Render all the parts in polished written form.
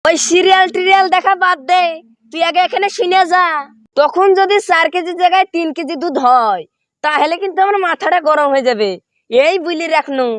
ওই সিরিয়াল টিরিয়াল দেখা বাদ দে, তুই আগে এখানে শুনে যা। তখন যদি 4 কেজি জায়গায় 3 কেজি দুধ হয় তাহলে কিন্তু আমার মাথাটা গরম হয়ে যাবে, এই বুঝলি রাখনু।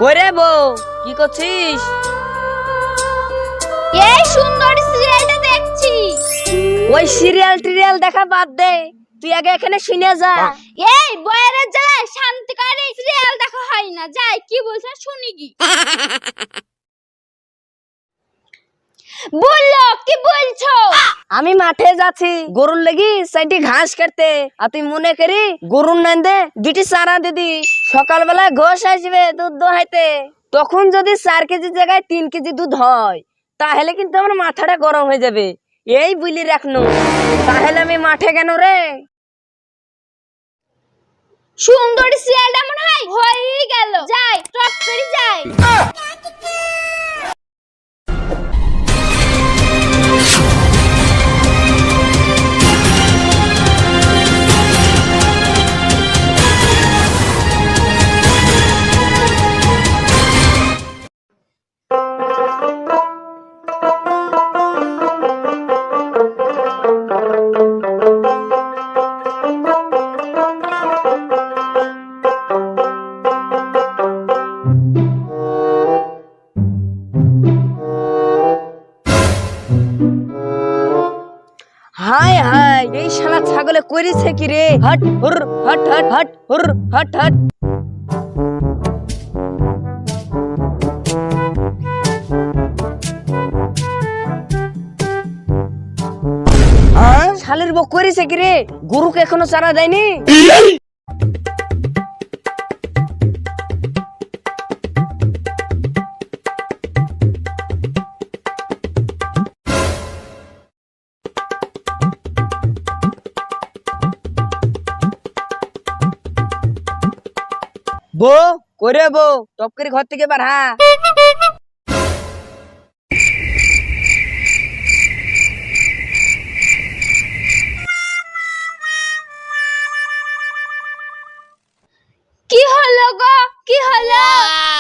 ওরে বউ, কি করছিস? এই সুন্দর সিরিয়ালটা দেখছি। ওই সিরিয়াল টিরিয়াল দেখা বাদ দে, তুই আগে এখানে শুনে যা। এই বয়ের জ্বালায় শান্তি করে সিরিয়াল দেখা হয় না, যাই কি বলছ শুনি কি। বললো কি বলছো? আমি মাঠে যাচ্ছি গরুর লাগি সাইডে ঘাস কাটতে, আর তুই মনে করি গরুর নান্দে দুটি চারা দিদি, সকালবেলা ঘোষ আসবে দুধ দোহাইতে। তখন যদি 4 কেজি জায়গায় 3 কেজি দুধ হয় তাহলে কিন্তু আমার মাথাটা গরম হয়ে যাবে, এই বুঝলি রাখনু। তাহলে আমি মাঠে কেন রে? সুন্দর সিরিয়ালটা মনে হয় হয়েই গেল, যাই টপ করে যাই। হায় হায়, এই শালা ছাগলে করেছে কি রে? হট হুর হট হট হট হুর হট হট। শালের বউ করেছে কি রে? গরুকে এখনো চারা দেয়নি? বউ করে বউ, টপ করে ঘর থেকে বার হা। কি হলো গো, কি হলো?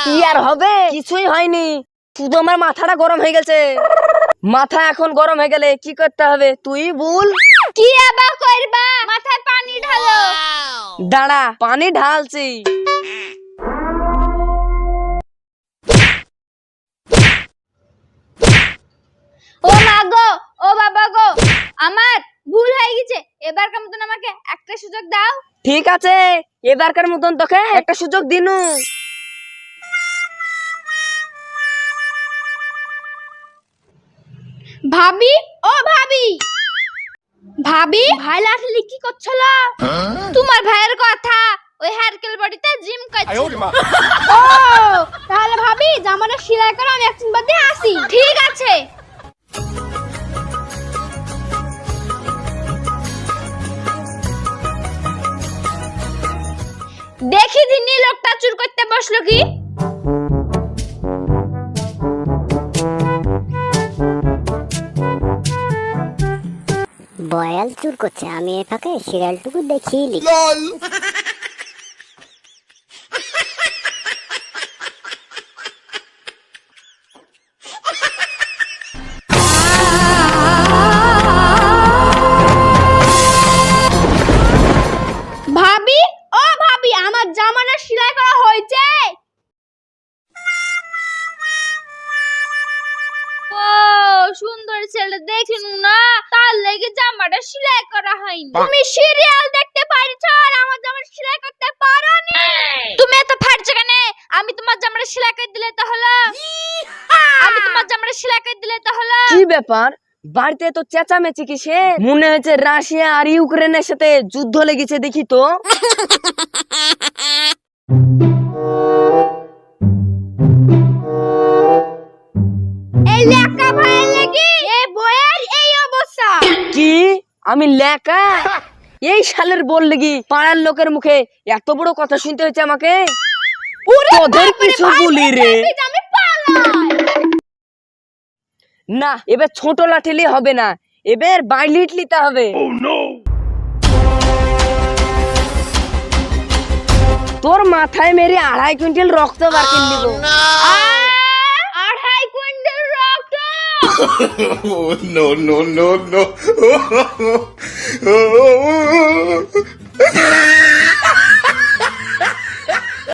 কি আর হবে, কিছুই হয়নি, শুধু আমার মাথাটা গরম হয়ে গেছে। মাথা এখন গরম হয়ে গেলে কি করতে হবে তুই বল? কি আবার করবা? মাথায় পানি ঢালো। দাঁড়া, পানি ঢালছি। ও মা গো, ও বাবা গো, আমার ভুল হয়ে গেছে, এবারকার মতন আমাকে একটা সুযোগ দাও। ঠিক আছে, এবারকার মতন তোকে একটা সুযোগ দিনু। ভাবি, ও ভাবি, ভাবি ভাই লাঠলি কি করছিল? তোমার ভাইয়ের কথা, ওই হারকেল বডিতে জিম করছে। ও তাহলে ভাবি জামাটা সেলাই করো, আমি একদিন বাদে আসি। ঠিক আছে। দেখি দিনি লোকটা চুর করতে বসলো কি। বয়াল চুর করছে, আমি এ ফাঁকে সিরিয়ালটুকু দেখিয়ে নি। ভাবি, ও ভাবি, আমার জামাটা সেলাই করা হয়েছে? ও সুন্দর ছেলে দেখিন না, তার লেগে জামাটা সেলাই করা হয়নি। তুমি সিরিয়াল দেখতে পারছো আর আমার জামাটা সেলাই করতে পারোনি? করে দিলে তো হলো। আমি তোমার জামাটা সেলাই করে দিলে তো হলো। কি ব্যাপার, বাড়িতে তো চেঁচামেচি কিসে? মনে হচ্ছে রাশিয়া আর ইউক্রেনের সাথে যুদ্ধ লেগেছে, দেখি তো। এই লেখা ভাইয়ের লাগি এই বইয়ের এই অবস্থা। কি আমি লেখা? এই শালের বল লেগি পাড়ার লোকের মুখে এত বড় কথা শুনতে হচ্ছে আমাকে। তোদের কিছু বলি রে। আমি পালাই। না, এবার ছোট লাঠিলি হবে না, এবার বাইলিট নিতে হবে। তোর মাথায় মেরে 2.5 কুইন্টাল রক্ত বার করে নিব। 2.5 কুইন্টাল রক্ত। Oh, no, no, no, no.